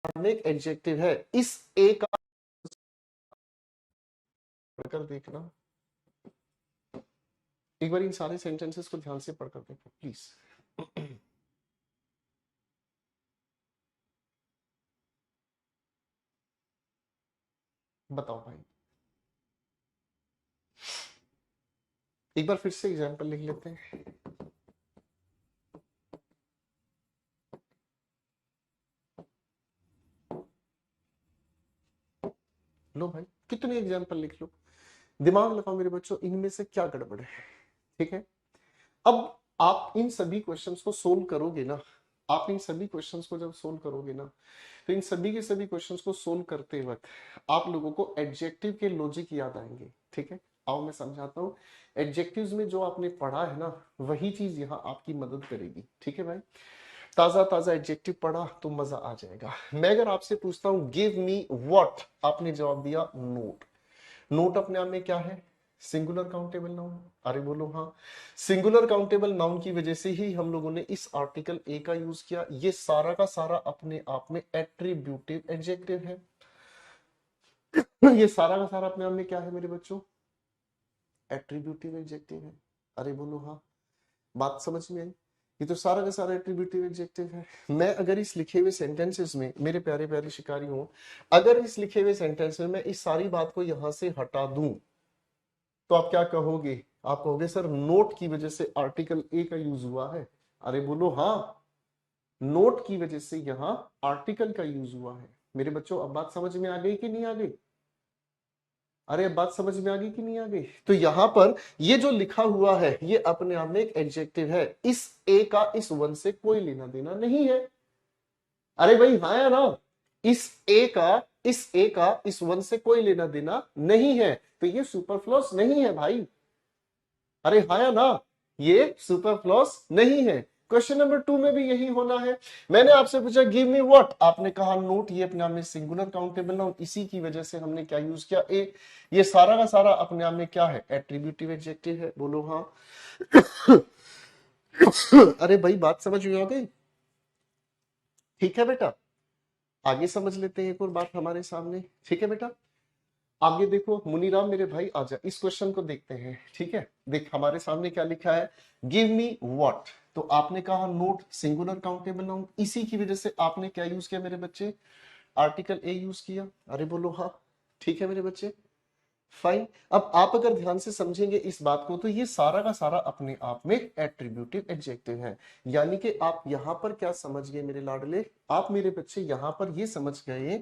में एक एडजेक्टिव है, इस ए का पढ़कर देखना, एक बार इन सारे सेंटेंसेस को ध्यान से पढ़कर देखो प्लीज। बताओ भाई, एक बार फिर से एग्जांपल लिख लेते हैं। लो भाई, कितने एग्जांपल लिख लो, दिमाग लगाओ मेरे बच्चों, इनमें से क्या गड़बड़ है। ठीक है, अब आप इन सभी क्वेश्चंस को सोल्व करोगे ना, आप इन सभी क्वेश्चंस को जब सोल्व करोगे ना, तो इन सभी के सभी क्वेश्चंस को सोल्व करते वक्त आप लोगों को एडजेक्टिव के लॉजिक याद आएंगे। ठीक है, आओ मैं समझाता हूँ। एडजेक्टिव्स में जो आपने पढ़ा है ना, वही चीज यहाँ आपकी मदद करेगी। ठीक है भाई, ताजा ताजा एडजेक्टिव पढ़ा तो मजा आ जाएगा। मैं अगर आपसे पूछता हूँ गिव मी व्हाट, आपने जवाब दिया नोट। नोट अपने आप में क्या है? Singular countable noun. अरे बोलो हाँ, सिंगुलर काउंटेबल नाउन की वजह से ही हम लोगों ने इस आर्टिकल ए का यूज किया। ये सारा का सारा अपने आप में एट्रीब्यूटिव एडजेक्टिव है। ये सारा का सारा अपने आप में क्या है मेरे बच्चों? एट्रीब्यूटिव एडजेक्टिव है। अरे बोलो हाँ, बात समझ में आई? ये तो सारा का सारा एट्रीब्यूटिव एडजेक्टिव है। मैं अगर इस लिखे हुए सेंटेंसेस में, मेरे प्यारे प्यारे शिकारी हो, अगर इस लिखे हुए सेंटेंस में मैं इस सारी बात को यहां से हटा दूं, तो आप क्या कहोगे? आप कहोगे सर नोट की वजह से आर्टिकल ए का यूज हुआ है। अरे बोलो हाँ, नोट की वजह से यहां आर्टिकल का यूज हुआ है। मेरे बच्चों अब बात समझ में आ गई कि नहीं आ गई? अरे अब बात समझ में आ गई कि नहीं आ गई? तो यहां पर ये जो लिखा हुआ है, ये अपने आप में एक एडजेक्टिव है। इस ए का इस वन से कोई लेना देना नहीं है। अरे भाई हाँ या ना? इस वन से कोई लेना देना नहीं है, तो ये सुपरफ्लोस नहीं है भाई। अरे हाँ या ना? ये सुपरफ्लोस नहीं है। क्वेश्चन नंबर 2 में भी यही होना है। मैंने आपसे पूछा गिव मी व्हाट, आपने कहा नोट। ये अपने आप में सिंगुलर काउंटेबल नाउन, इसी की वजह से हमने क्या यूज किया? ए। ये सारा का सारा अपने आप में क्या है? एट्रीब्यूटिव एडजेक्टिव है। बोलो हाँ। अरे भाई बात समझ में आ गई? ठीक है बेटा, आगे समझ लेते हैं एक और बात हमारे सामने। ठीक है बेटा, आगे देखो मुनीराम मेरे भाई, आजा इस क्वेश्चन को देखते हैं। ठीक है, देख हमारे सामने क्या लिखा है, गिव मी व्हाट। तो आपने कहा नोट सिंगुलर काउंटेबल नाउन, इसी की वजह से आपने क्या यूज किया मेरे बच्चे? आर्टिकल ए यूज किया। अरे बोलो हाँ। ठीक है मेरे बच्चे, फाइन। अब आप अगर ध्यान से समझेंगे इस बात को, तो ये सारा का सारा अपने आप में एट्रीब्यूटिव एडजेक्टिव है। यानी कि आप यहां पर क्या समझ गए मेरे लाडले? आप मेरे बच्चे यहां पर ये समझ गए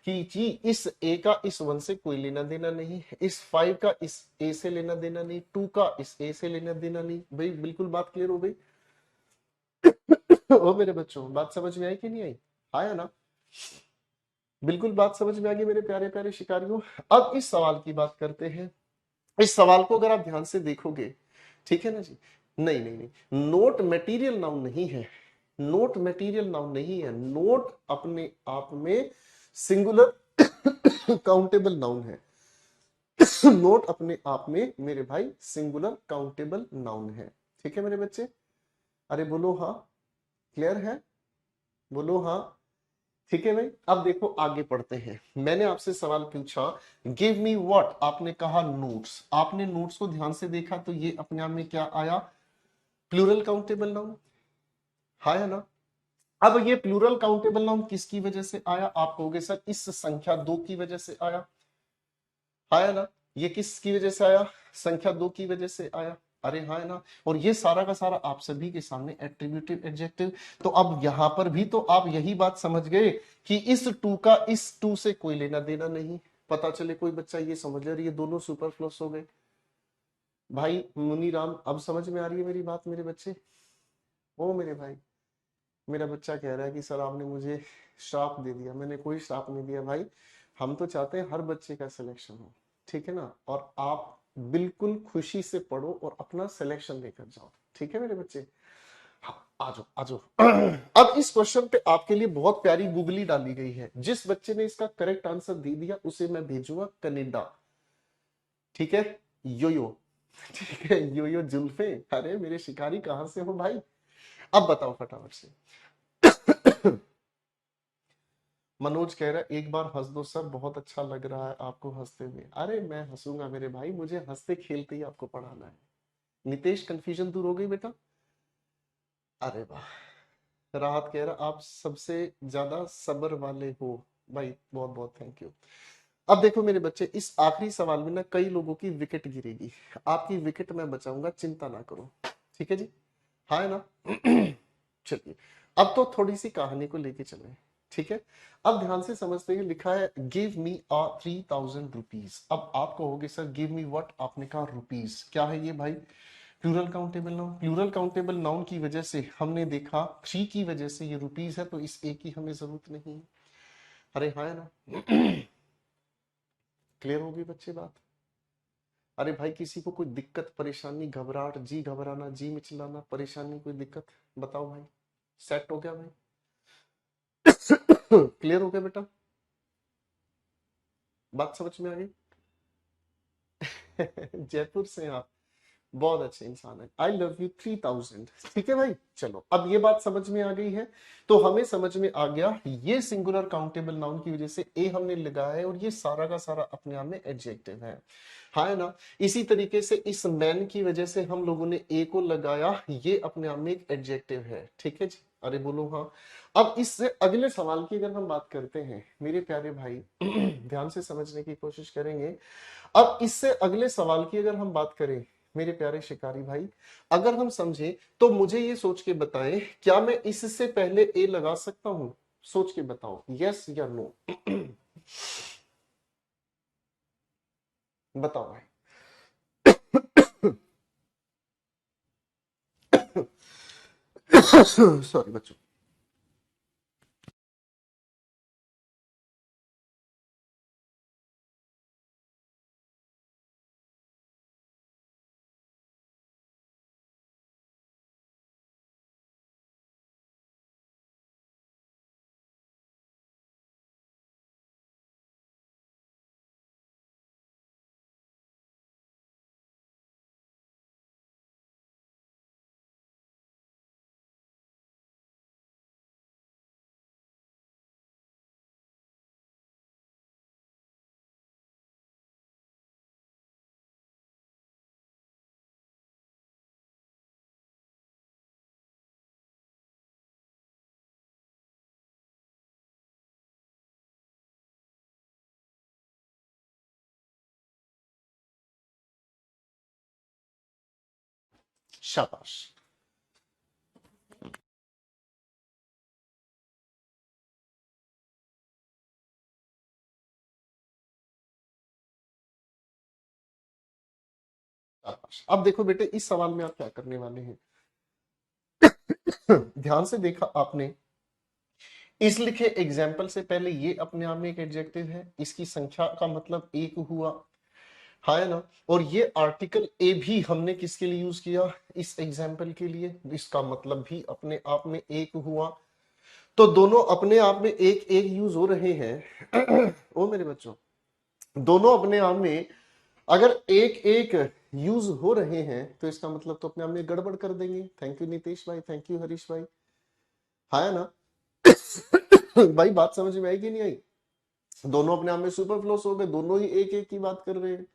कि जी इस ए का इस वन से कोई लेना देना नहीं, इस 5 का इस ए से लेना देना नहीं, 2 का इस ए से लेना देना नहीं। भाई बिल्कुल बात क्लियर हो गई? ओ मेरे बच्चों, बात समझ में आई कि नहीं आई? आया ना? बिल्कुल बात समझ में आ गई मेरे प्यारे प्यारे शिकारियों। अब इस सवाल की बात करते हैं। इस सवाल को अगर आप ध्यान से देखोगे, ठीक है ना जी, नहीं नहीं नहीं, नोट मटेरियल नाउन नहीं है। नोट मटेरियल नाउन नहीं है, नोट अपने आप में सिंगुलर काउंटेबल नाउन है। नोट अपने आप में मेरे भाई सिंगुलर काउंटेबल नाउन है। ठीक है मेरे बच्चे, अरे बोलो हाँ, क्लियर है? बोलो हाँ। ठीक है भाई, अब देखो आगे पढ़ते हैं। मैंने आपसे सवाल पूछा गिव मी व्हाट, आपने कहा नोट्स। आपने नोट्स को ध्यान से देखा तो ये अपने आप में क्या आया? Plural countable noun. हाँ या ना? अब ये प्लूरल काउंटेबल नाउन किसकी वजह से आया? आप कहोगे सर इस संख्या 2 की वजह से आया। हाँ या ना? ये किसकी वजह से आया? संख्या 2 की वजह से आया। अरे हाँ है ना? और ये सारा का सारा आप सभी के सामने एट्रीब्यूटिव एडजेक्टिव। तो अब यहां पर भी तो आप यही बात समझ गए कि इस 2 का इस 2 से कोई लेना देना नहीं। पता चले कोई बच्चा ये समझ ले ये दोनों सुपरफ्लूस हो गए। भाई मुनीराम अब समझ में आ रही है मेरी बात मेरे बच्चे? ओ मेरे भाई, मेरा बच्चा कह रहा है कि सर आपने मुझे श्राप दे दिया। मैंने कोई श्राप नहीं दिया भाई, हम तो चाहते हैं हर बच्चे का सिलेक्शन हो। ठीक है ना? और आप बिल्कुल खुशी से पढ़ो और अपना सिलेक्शन लेकर जाओ। ठीक है मेरे बच्चे? हाँ, आ जाओ आ जाओ। अब इस क्वेश्चन पे आपके लिए बहुत प्यारी गूगली डाली गई है। जिस बच्चे ने इसका करेक्ट आंसर दे दिया उसे मैं भेजूंगा कनाडा। ठीक है? यो यो। ठीक है, यो यो जुल्फे। अरे मेरे शिकारी कहां से हो भाई? अब बताओ फटाफट से। मनोज कह रहा है एक बार हंस दो सर, बहुत अच्छा लग रहा है आपको हंसते हुए। अरे मैं हंसूंगा मेरे भाई, मुझे हंसते खेलते ही आपको पढ़ाना है। नितेश कंफ्यूजन दूर हो गई बेटा? अरे वाह। राहत कह रहा आप सबसे ज्यादा सब्र वाले हो भाई, बहुत बहुत थैंक यू। अब देखो मेरे बच्चे, इस आखिरी सवाल में ना कई लोगों की विकेट गिरेगी, आपकी विकेट मैं बचाऊंगा, चिंता ना करो। ठीक है जी, हाँ है ना? चलिए, अब तो थोड़ी सी कहानी को लेके चले। ठीक है, अब ध्यान से समझते हैं, लिखा है गिव मी आ 3000 रुपीज। अब आप कहोगे सर गिव मी व्हाट, आपने कहा रुपीज, क्या है ये भाई? Plural countable noun. Plural countable noun की वजह से हमने देखा 3 की वजह से ये रुपीज है, तो इस एक की हमें जरूरत नहीं है। अरे हाँ है ना? क्लियर होगी बच्चे बात? अरे भाई किसी को कोई दिक्कत परेशानी, घबराहट, जी घबराना, जी मिचलाना, परेशानी, कोई दिक्कत बताओ भाई? सेट हो गया भाई? क्लियर हो गया बेटा? बात समझ में आ गई? जयपुर से हैं आप, बहुत अच्छे इंसान है, आई लव यू 3000। ठीक है भाई, चलो अब ये बात समझ में आ गई है। तो हमें समझ में आ गया ये सिंगुलर काउंटेबल नाउन की वजह से ए हमने लगाया है, और ये सारा का सारा अपने आप में एडजेक्टिव है। हाँ है ना? इसी तरीके से इस मैन की वजह से हम लोगों ने ए को लगाया, ये अपने आप में एक एडजेक्टिव है। ठीक है जी, अरे बोलो हाँ। अब इससे अगले सवाल की अगर हम बात करते हैं मेरे प्यारे भाई, ध्यान से समझने की कोशिश करेंगे। अब इससे अगले सवाल की अगर हम बात करें मेरे प्यारे शिकारी भाई, अगर हम समझे तो मुझे ये सोच के बताएं, क्या मैं इससे पहले ए लगा सकता हूं? सोच के बताओ, यस या नो? बताओ भाई। सॉरी बच्चों। शाबाश। शाबाश। अब देखो बेटे, इस सवाल में आप क्या करने वाले हैं? ध्यान से देखा आपने, इस लिखे एग्जाम्पल से पहले ये अपने आप में एक एडजेक्टिव है, इसकी संख्या का मतलब एक हुआ, हाँ है ना? और ये आर्टिकल ए भी हमने किसके लिए यूज किया? इस एग्जाम्पल के लिए, इसका मतलब भी अपने आप में एक हुआ। तो दोनों अपने आप में एक एक यूज हो रहे हैं। ओ मेरे बच्चों, दोनों अपने आप में अगर एक एक यूज हो रहे हैं तो इसका मतलब तो अपने आप में गड़बड़ कर देंगे। थैंक यू नितेश भाई, थैंक यू हरीश भाई, हाँ है ना? भाई बात समझ में आई कि नहीं आई? दोनों अपने आप में सुपरफ्लोस हो गए, दोनों ही एक एक की बात कर रहे हैं।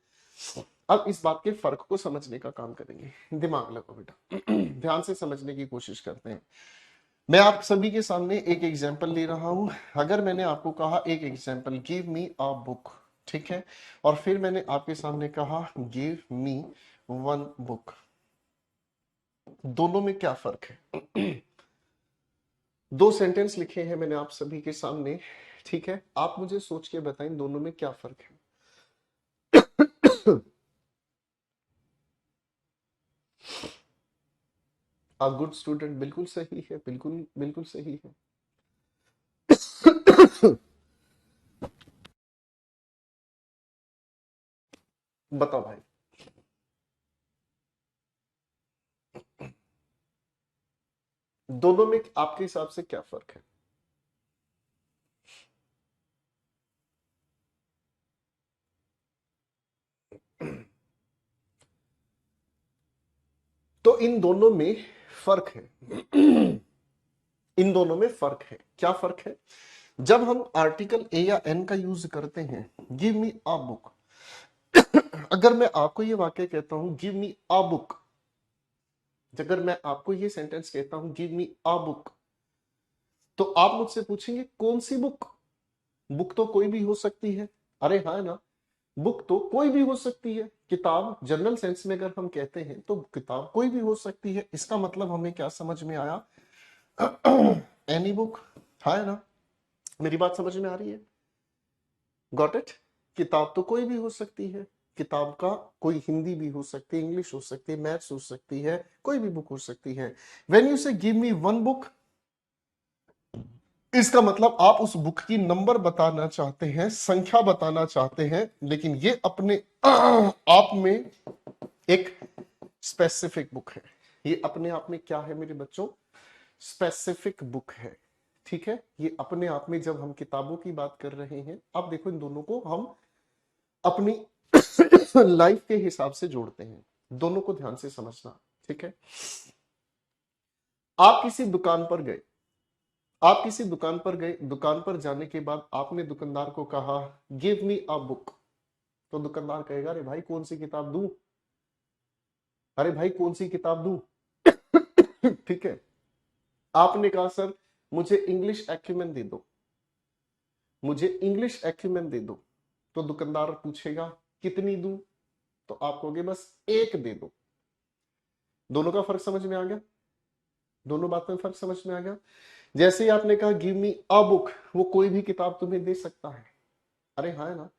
अब इस बात के फर्क को समझने का काम करेंगे, दिमाग लगाओ बेटा। ध्यान से समझने की कोशिश करते हैं। मैं आप सभी के सामने एक एग्जाम्पल ले रहा हूं। अगर मैंने आपको कहा एक example, give me a book, ठीक है, और फिर मैंने आपके सामने कहा गिव मी वन बुक, दोनों में क्या फर्क है? दो सेंटेंस लिखे हैं मैंने आप सभी के सामने, ठीक है, आप मुझे सोच के बताएं दोनों में क्या फर्क है? अ गुड स्टूडेंट, बिल्कुल सही है, बिल्कुल बिल्कुल सही है। बताओ भाई। दोनों में आपके हिसाब से क्या फर्क है? तो इन दोनों में फर्क है। इन दोनों में फर्क है, क्या फर्क है? जब हम आर्टिकल ए या एन का यूज करते हैं, गिव मी अ बुक, अगर मैं आपको ये वाक्य कहता हूं गिव मी अ बुक, अगर मैं आपको ये सेंटेंस कहता हूं गिव मी अ बुक, तो आप मुझसे पूछेंगे कौन सी बुक? बुक तो कोई भी हो सकती है। अरे हाँ ना, बुक तो कोई भी हो सकती है। किताब जनरल सेंस में अगर हम कहते हैं तो किताब कोई भी हो सकती है। इसका मतलब हमें क्या समझ में आया? Any book. हाँ ना, मेरी बात समझ में आ रही है? Got it? किताब तो कोई भी हो सकती है। किताब का कोई हिंदी भी हो सकती है, इंग्लिश हो सकती है, मैथ्स हो सकती है, कोई भी बुक हो सकती है। व्हेन यू से गिव मी वन बुक, इसका मतलब आप उस बुक की नंबर बताना चाहते हैं, संख्या बताना चाहते हैं, लेकिन ये अपने आप में एक स्पेसिफिक बुक है। ये अपने आप में क्या है मेरे बच्चों? स्पेसिफिक बुक है। ठीक है, ये अपने आप में जब हम किताबों की बात कर रहे हैं, अब देखो इन दोनों को हम अपनी लाइफ के हिसाब से जोड़ते हैं। दोनों को ध्यान से समझना। ठीक है, आप किसी दुकान पर गए, आप किसी दुकान पर गए, दुकान पर जाने के बाद आपने दुकानदार को कहा गिव मी अ बुक, तो दुकानदार कहेगा अरे भाई कौन सी किताब दूं, अरे भाई कौन सी किताब दूं। ठीक है, आपने कहा सर मुझे इंग्लिश एक्यूमेन दे दो, मुझे इंग्लिश एक्यूमेन दे दो, तो दुकानदार पूछेगा कितनी दूं, तो आप कहोगे बस एक दे दो। दोनों का फर्क समझ में आ गया? दोनों बातों में फर्क समझ में आ गया? जैसे ही आपने कहा गिव मी अ बुक, वो कोई भी किताब तुम्हें दे सकता है। अरे हाँ है ना,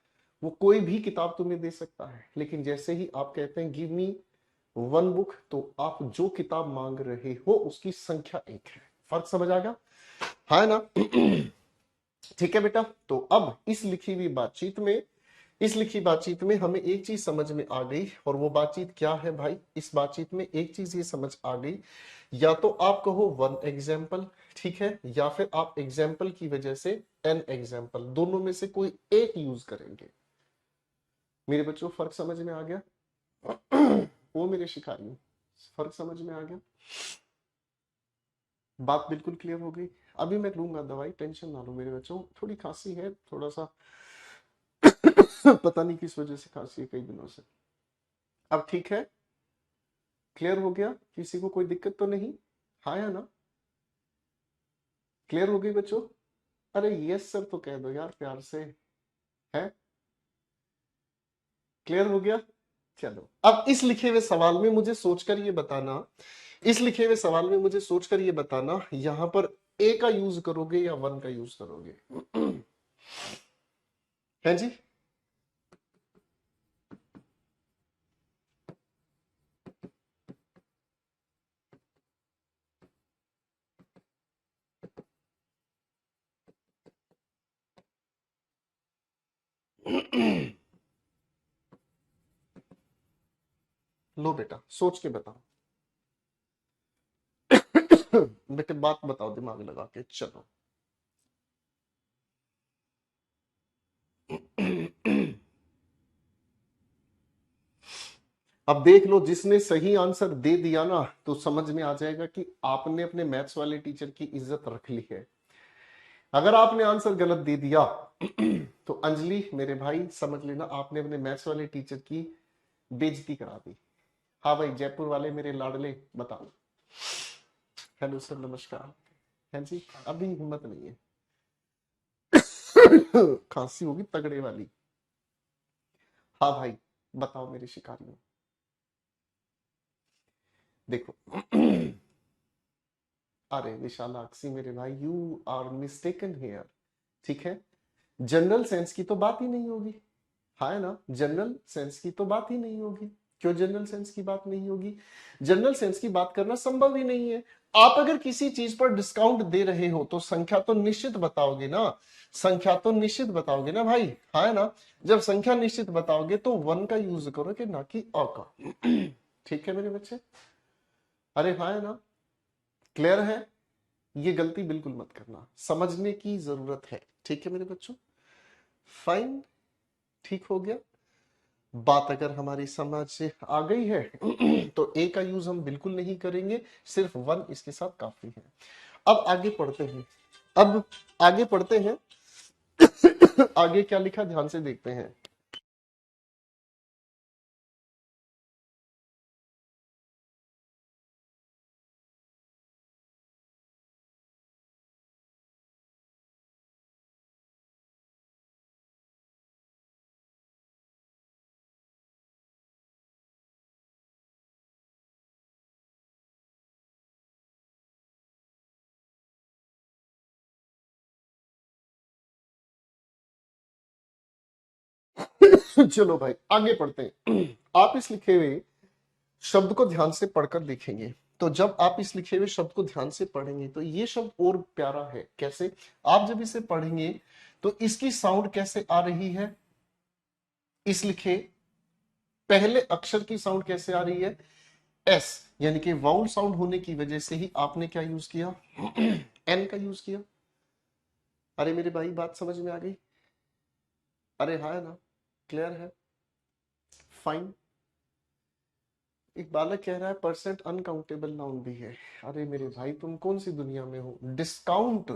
वो कोई भी किताब तुम्हें दे सकता है, लेकिन जैसे ही आप कहते हैं गिव मी वन बुक, तो आप जो किताब मांग रहे हो उसकी संख्या एक है। फर्क समझ आ गया? हाँ है ना? ठीक है बेटा, तो अब इस लिखी बातचीत में हमें एक चीज समझ में आ गई, और वो बातचीत क्या है भाई? इस बातचीत में एक चीज ये समझ आ गई, या तो आप कहो वन एग्जाम्पल, ठीक है, या फिर आप एग्जाम्पल की वजह से एन एग्जाम्पल, दोनों में से कोई एक यूज करेंगे। मेरे बच्चों फर्क समझ में आ गया? वो मेरे शिकारियों, फर्क समझ में आ गया? बात बिल्कुल क्लियर हो गई? अभी मैं लूंगा दवाई, टेंशन ना लो मेरे बच्चों, थोड़ी खांसी है, थोड़ा सा पता नहीं किस वजह से खांसी है कई दिनों से। अब ठीक है, क्लियर हो गया? किसी को कोई दिक्कत तो नहीं? हाँ या ना? क्लियर हो गई बच्चों? अरे यस सर तो कह दो यार प्यार से। है? क्लियर हो गया? चलो, अब इस लिखे हुए सवाल में मुझे सोचकर ये बताना, इस लिखे हुए सवाल में मुझे सोचकर ये बताना, यहां पर ए का यूज करोगे या वन का यूज करोगे? है जी? लो बेटा सोच के बताओ। बेटे बात बताओ दिमाग लगा के, चलो। अब देख लो, जिसने सही आंसर दे दिया ना, तो समझ में आ जाएगा कि आपने अपने मैथ्स वाले टीचर की इज्जत रख ली है। अगर आपने आंसर गलत दे दिया तो अंजलि मेरे भाई समझ लेना आपने अपने मैथ्स वाले टीचर की बेइज्जती करा दी। हाँ भाई जयपुर वाले मेरे लाडले, बताओ। हेलो सर नमस्कार। हैं जी? अभी हिम्मत नहीं है। खांसी होगी तगड़े वाली। हाँ भाई बताओ मेरे शिकारियों। देखो अरे विशालाक्षी मेरे भाई, यू आर मिस्टेकन हियर। ठीक है, जनरल सेंस की तो बात ही नहीं होगी। हाँ है ना, जनरल सेंस की तो बात ही नहीं होगी। क्यों जनरल सेंस की बात नहीं होगी? जनरल सेंस की बात करना संभव ही नहीं है। आप अगर किसी चीज पर डिस्काउंट दे रहे हो तो संख्या तो निश्चित बताओगे ना, संख्या तो निश्चित बताओगे ना भाई। हाँ है ना, जब संख्या निश्चित बताओगे तो वन का यूज करोगे ना कि अ का। ठीक है मेरे बच्चे? अरे हाँ है ना? क्लियर है? ये गलती बिल्कुल मत करना, समझने की जरूरत है। ठीक है मेरे बच्चों? फाइन, ठीक हो गया। बात अगर हमारी समझ से आ गई है तो ए का यूज हम बिल्कुल नहीं करेंगे, सिर्फ वन इसके साथ काफी है। अब आगे पढ़ते हैं। अब आगे पढ़ते हैं। आगे क्या लिखा ध्यान से देखते हैं। चलो भाई आगे पढ़ते हैं। आप इस लिखे हुए शब्द को ध्यान से पढ़कर देखेंगे। तो जब आप इस लिखे हुए शब्द को ध्यान से पढ़ेंगे तो ये शब्द और प्यारा है। कैसे? आप जब इसे पढ़ेंगे तो इसकी साउंड कैसे आ रही है? इस लिखे पहले अक्षर की साउंड कैसे आ रही है? एस, यानी कि वाउल साउंड होने की वजह से ही आपने क्या यूज किया? एन का यूज किया। अरे मेरे भाई बात समझ में आ गई? अरे हाँ है ना? क्लियर है? फाइन। एक बालक कह रहा है परसेंट अनकाउंटेबल नाउन भी है। अरे मेरे भाई तुम कौन सी दुनिया में हो? डिस्काउंट,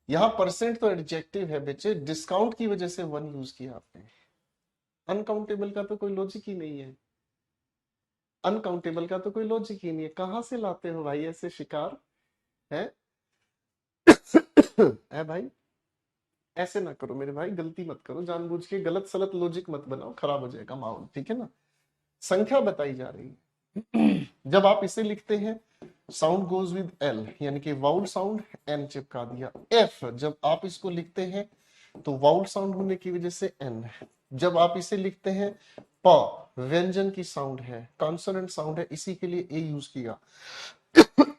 यहाँ परसेंट तो एडजेक्टिव है बच्चे, डिस्काउंट की वजह से वन यूज किया आपने। अनकाउंटेबल का तो कोई लॉजिक ही नहीं है। अनकाउंटेबल का तो कोई लॉजिक ही नहीं है। कहां से लाते हो भाई ऐसे शिकार? है है भाई? ऐसे ना करो मेरे भाई, गलती मत करो, जानबूझ के गलत सलत लॉजिक मत बनाओ, खराब हो जाएगा माहौल, ठीक है ना? संख्या बताई जा रही है। जब आप इसे लिखते हैं साउंड गोज विद एल, यानी कि वाउल साउंड, एन चिपका दिया। एफ जब आप इसको लिखते हैं तो वाउल साउंड होने की वजह से एन। जब आप इसे लिखते हैं प व्यंजन की साउंड है, कॉन्सोनेंट साउंड है, इसी के लिए ए यूज किया।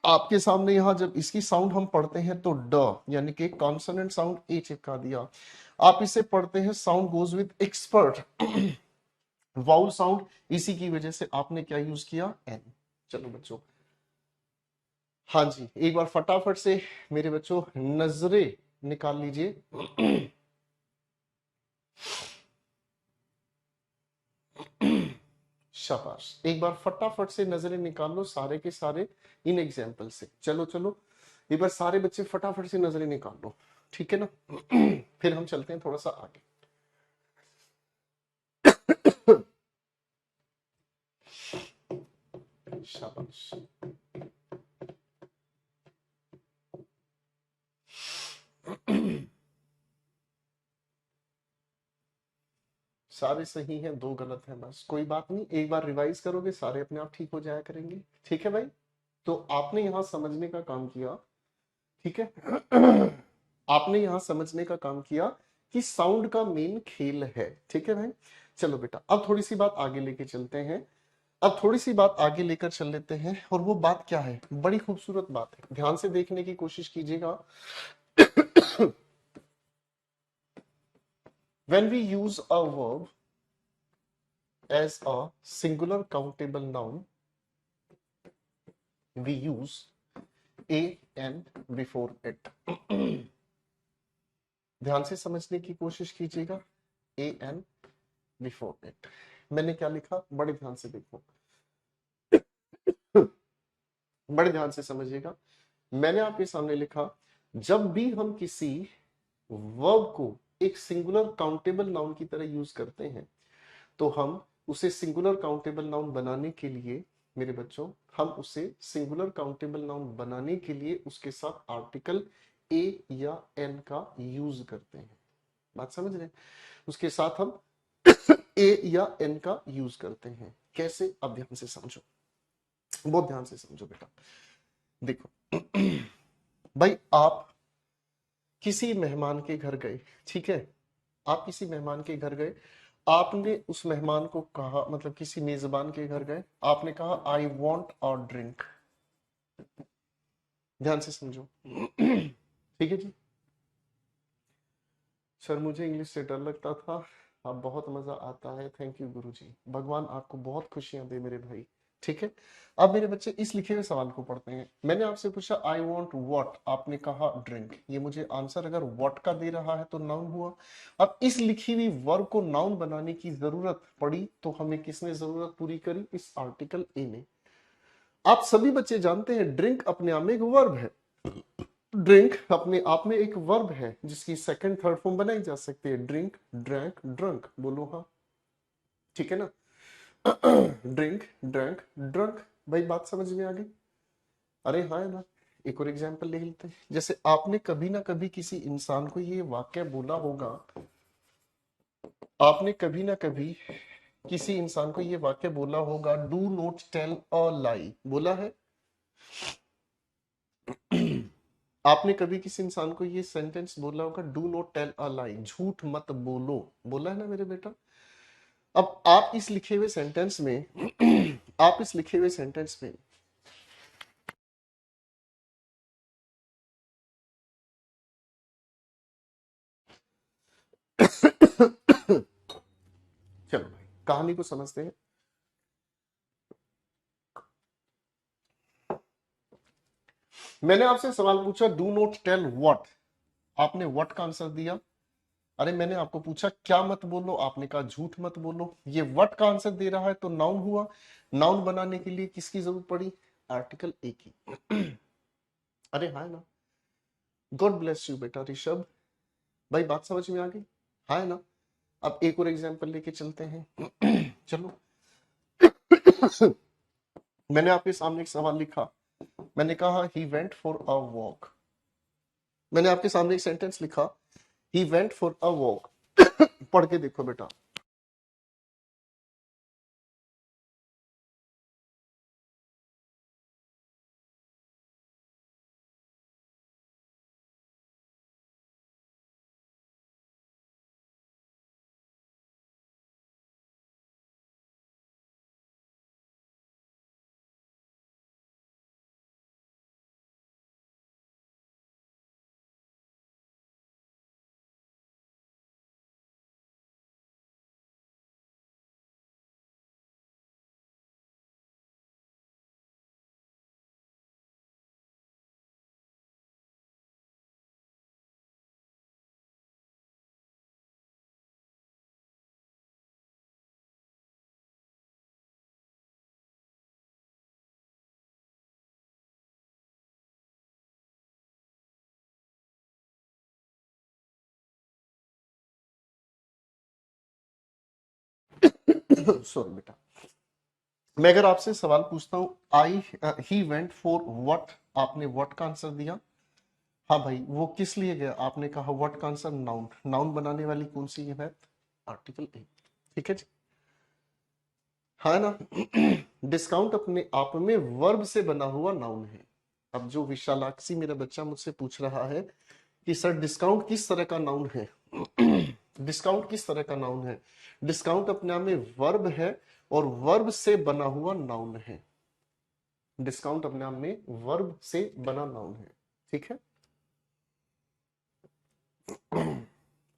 आपके सामने यहां जब इसकी साउंड हम पढ़ते हैं तो ड, यानी कि कॉन्सोनेंट साउंड ए चिपका दिया। आप इसे पढ़ते हैं sound goes with expert, vowel sound, इसी की वजह से आपने क्या यूज किया? एन। चलो बच्चों, हाँ जी एक बार फटाफट से मेरे बच्चों नजरें निकाल लीजिए। शाबाश, एक बार फटाफट से नजरें निकाल लो सारे के सारे इन एग्जाम्पल से। चलो चलो एक बार सारे बच्चे फटाफट से नजरें निकाल लो, ठीक है ना? फिर हम चलते हैं थोड़ा सा आगे। शाबाश, सारे सही हैं, दो गलत हैं, बस कोई बात नहीं, एक बार रिवाइज करोगे सारे अपने आप ठीक हो जाया करेंगे, ठीक है भाई? तो आपने यहां समझने का काम किया, ठीक है? आपने यहां समझने का काम किया कि साउंड का मेन खेल है, ठीक है भाई? चलो बेटा अब थोड़ी सी बात आगे लेके चलते हैं। अब थोड़ी सी बात आगे लेकर चल लेते हैं, और वो बात क्या है? बड़ी खूबसूरत बात है, ध्यान से देखने की कोशिश कीजिएगा। When we use a verb as a singular countable noun, we use an before it. ध्यान से समझने की कोशिश कीजिएगा। an before it, मैंने क्या लिखा? बड़े ध्यान से देखो, बड़े ध्यान से समझिएगा। मैंने आपके सामने लिखा, जब भी हम किसी वर्ब को एक सिंगुलर काउंटेबल नाउन की तरह यूज करते हैं तो हम उसे सिंगुलर काउंटेबल नाउन बनाने के लिए, मेरे बच्चों, हम उसे सिंगुलर काउंटेबल नाउन बनाने के लिए उसके साथ आर्टिकल ए या एन का यूज करते हैं। बात समझ रहे हैं? उसके साथ हम ए या एन का यूज करते हैं। कैसे? अब ध्यान से समझो, बहुत ध्यान से समझो बेटा। देखो भाई, आप किसी मेहमान के घर गए, ठीक है? आप किसी मेहमान के घर गए, आपने उस मेहमान को कहा, मतलब किसी मेजबान के घर गए, आपने कहा आई वॉन्ट और ड्रिंक। ध्यान से समझो। ठीक है जी? सर मुझे इंग्लिश से डर लगता था, अब बहुत मजा आता है, थैंक यू गुरुजी, भगवान आपको बहुत खुशियां दे मेरे भाई। ठीक है, अब मेरे बच्चे इस लिखे हुए सवाल को पढ़ते हैं। मैंने आपसे पूछा आई वॉन्ट वॉट, आपने कहा ड्रिंक। ये मुझे आंसर अगर वॉट का दे रहा है तो नाउन हुआ। अब इस लिखी हुई वर्ब को नाउन बनाने की जरूरत पड़ी तो हमें किसने जरूरत पूरी करी? इस आर्टिकल ए ने। आप सभी बच्चे जानते हैं ड्रिंक अपने आप में एक वर्ब है। ड्रिंक अपने आप में एक वर्ब है जिसकी सेकंड थर्ड फॉर्म बनाई जा सकती है। ड्रिंक, ड्रैंक, ड्रंक, बोलो हाँ। ठीक है ना। Drink, drank, drunk. भाई बात समझ में आ गई? अरे हाँ है ना। एक और एग्जांपल ले लेते हैं। जैसे आपने कभी ना कभी किसी इंसान को ये वाक्य बोला होगा, आपने कभी ना कभी किसी इंसान को ये वाक्य बोला होगा, डू नॉट टेल अ लाई, बोला है? आपने कभी किसी इंसान को ये सेंटेंस बोला होगा, डू नॉट टेल अ लाई, झूठ मत बोलो, बोला है ना मेरे बेटा? अब आप इस लिखे हुए सेंटेंस में आप इस लिखे हुए सेंटेंस में चलो भाई कहानी को समझते हैं। मैंने आपसे सवाल पूछा, डू नॉट टेल व्हाट, आपने व्हाट का आंसर दिया। अरे मैंने आपको पूछा क्या मत बोलो, आपने कहा झूठ मत बोलो। ये व्हाट का आंसर दे रहा है तो नाउन हुआ। नाउन बनाने के लिए किसकी जरूरत पड़ी? आर्टिकल ए की। अरे हाँ है ना। गॉड ब्लेस यू बेटा ऋषभ। भाई बात समझ में आ गई? हाँ है ना। अब एक और एग्जांपल लेके चलते हैं। चलो। मैंने आपके सामने एक सवाल लिखा, मैंने कहा he went for a walk. मैंने आपके सामने एक सेंटेंस लिखा, he went for a walk. पढ़ के देखो बेटा। सॉरी बेटा। मैं अगर आपसे सवाल पूछता हूं, आई ही वेंट फॉर व्हाट, आपने व्हाट का आंसर दिया। हाँ भाई वो किस लिए गया, आपने कहा व्हाट का आंसर नाउन। नाउन बनाने वाली कौन सी है? Article a. ठीक है जी। हाँ ना। डिस्काउंट अपने आप में वर्ब से बना हुआ नाउन है। अब जो विशालाक्षी मेरा बच्चा मुझसे पूछ रहा है कि सर डिस्काउंट किस तरह का नाउन है, डिस्काउंट किस तरह का नाउन है? डिस्काउंट अपने आप में वर्ब है और वर्ब से बना हुआ नाउन है। डिस्काउंट अपने आप में वर्ब से बना नाउन है। ठीक है।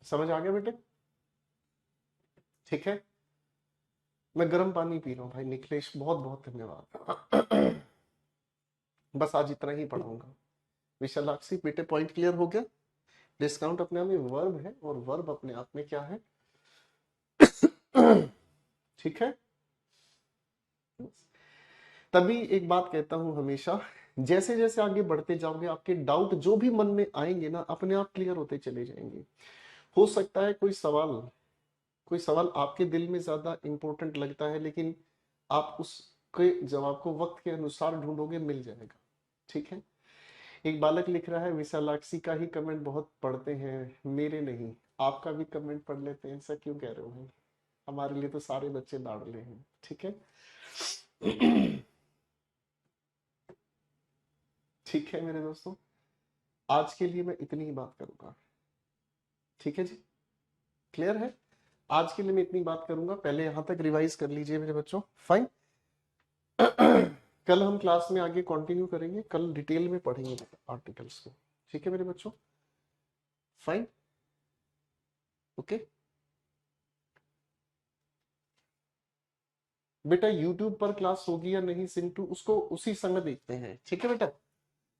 समझ आ गया बेटे? ठीक है। मैं गर्म पानी पी रहा हूँ भाई निखिलेश, बहुत बहुत धन्यवाद। बस आज इतना ही पढ़ाऊंगा। विशालाक्षी बेटे पॉइंट क्लियर हो गया? डिस्काउंट अपने आप में वर्ब है और वर्ब अपने आप में क्या है? ठीक है। तभी एक बात कहता हूं हमेशा, जैसे जैसे आगे बढ़ते जाओगे आपके डाउट जो भी मन में आएंगे ना अपने आप क्लियर होते चले जाएंगे। हो सकता है कोई सवाल आपके दिल में ज्यादा इंपॉर्टेंट लगता है, लेकिन आप उसके जवाब को वक्त के अनुसार ढूंढोगे, मिल जाएगा। ठीक है। एक बालक लिख रहा है, विशालाक्षी का ही कमेंट बहुत पढ़ते हैं, मेरे नहीं। आपका भी कमेंट पढ़ लेते हैं, ऐसा क्यों कह रहे हो भाई? हमारे लिए तो सारे बच्चे लाडले हैं। ठीक है। ठीक है मेरे दोस्तों, आज के लिए मैं इतनी ही बात करूंगा। ठीक है जी। क्लियर है? आज के लिए मैं इतनी बात करूंगा, पहले यहां तक रिवाइज कर लीजिए मेरे बच्चों। फाइन। कल हम क्लास में आगे कंटिन्यू करेंगे, कल डिटेल में पढ़ेंगे आर्टिकल्स को। ठीक है मेरे बच्चों? फाइन। ओके। बेटा यूट्यूब पर क्लास होगी या नहीं सिंटू, उसको उसी समय देखते हैं। ठीक है बेटा।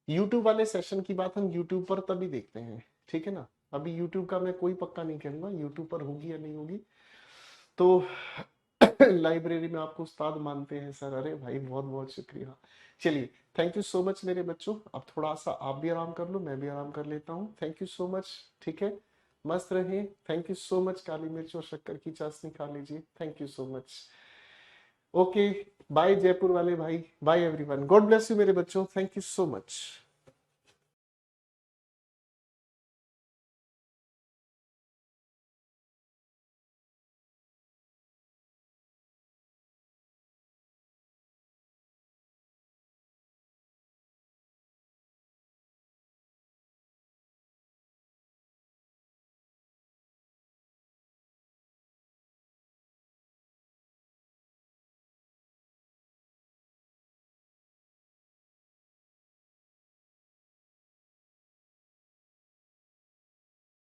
यूट्यूब वाले सेशन की बात हम यूट्यूब पर तभी देखते हैं। ठीक है ना। अभी यूट्यूब का मैं कोई पक्का नहीं कहूंगा यूट्यूब पर होगी या नहीं होगी। तो लाइब्रेरी में आपको उस्ताद मानते हैं सर। अरे भाई बहुत बहुत शुक्रिया। चलिए, थैंक यू सो मच मेरे बच्चों। अब थोड़ा सा आप भी आराम कर लो, मैं भी आराम कर लेता हूँ। Thank you so much. ठीक है, मस्त रहे। Thank you so much. काली मिर्च और शक्कर की चाशनी खा लीजिए। Thank you so much. Okay, bye Jaipur वाले भाई, bye everyone, God bless you मेरे बच्चों, थैंक यू सो मच।